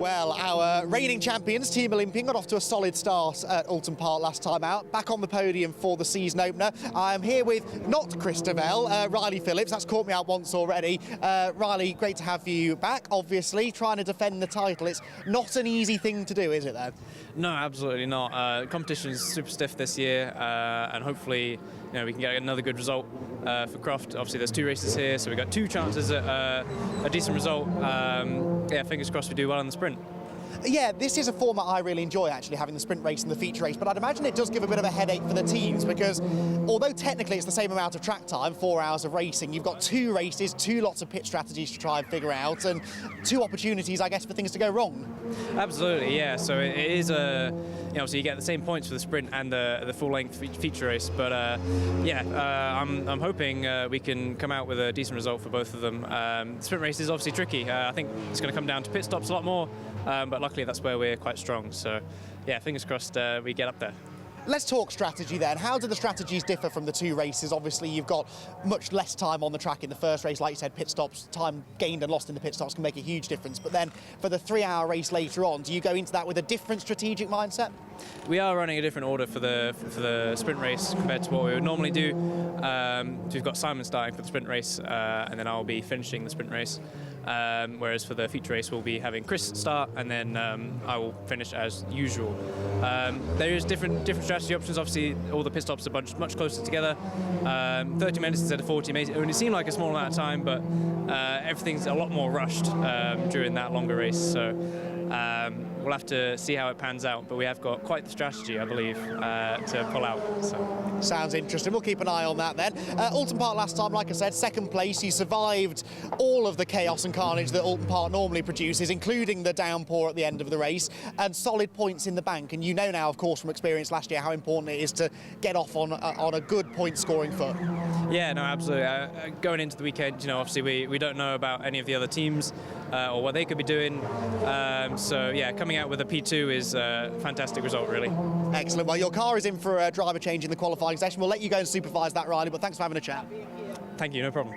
Well, our reigning champions, Team Olympian, got off to a solid start at Alton Park last time out. Back on the podium for the season opener. I'm here with not Chris Davell, Riley Phillips. That's caught me out once already. Riley, great to have you back, obviously. Trying to defend the title. It's not an easy thing to do, is it, though? No, absolutely not. Competition is super stiff this year, and hopefully we can get another good result for Croft. Obviously, there's 2 races here, so we've got 2 chances at a decent result. Yeah, fingers crossed we do well in the sprint. Yeah, this is a format I really enjoy, actually, having the sprint race and the feature race, but I'd imagine it does give a bit of a headache for the teams because although technically it's the same amount of track time, 4 hours of racing, you've got 2 races, 2 lots of pit strategies to try and figure out, and 2 opportunities, I guess, for things to go wrong. Absolutely, yeah. So it is so you get the same points for the sprint and the full-length feature race, but I'm hoping we can come out with a decent result for both of them. The sprint race is obviously tricky. I think it's going to come down to pit stops a lot more, but luckily that's where we're quite strong. So yeah, fingers crossed we get up there. Let's talk strategy then. How do the strategies differ from the 2 races? Obviously, you've got much less time on the track in the first race. Like you said, pit stops, time gained and lost in the pit stops can make a huge difference. But then for the 3-hour race later on, do you go into that with a different strategic mindset? We are running a different order for the sprint race compared to what we would normally do. So we've got Simon starting for the sprint race, and then I'll be finishing the sprint race. Whereas for the feature race, we'll be having Chris start, and then I will finish as usual. There is different strategy options. Obviously, all the pit stops are much closer together. 30 minutes instead of 40 minutes. It only seemed like a small amount of time, but everything's a lot more rushed during that longer race. So we'll have to see how it pans out. But we have got quite the strategy, I believe, to pull out. So. Sounds interesting. We'll keep an eye on that then. Alton Park last time, like I said, 2nd place. You survived all of the chaos and carnage that Alton Park normally produces, including the downpour at the end of the race, and solid points in the bank. And you know now, of course, from experience last year, how important it is to get off on a good point-scoring foot. Yeah, no, absolutely. Going into the weekend, obviously we don't know about any of the other teams or what they could be doing. So yeah, coming out with a P2 is a fantastic result, really. Excellent. Well, your car is in for a driver change in the qualifying session. We'll let you go and supervise that, Riley, but thanks for having a chat. Thank you, no problem.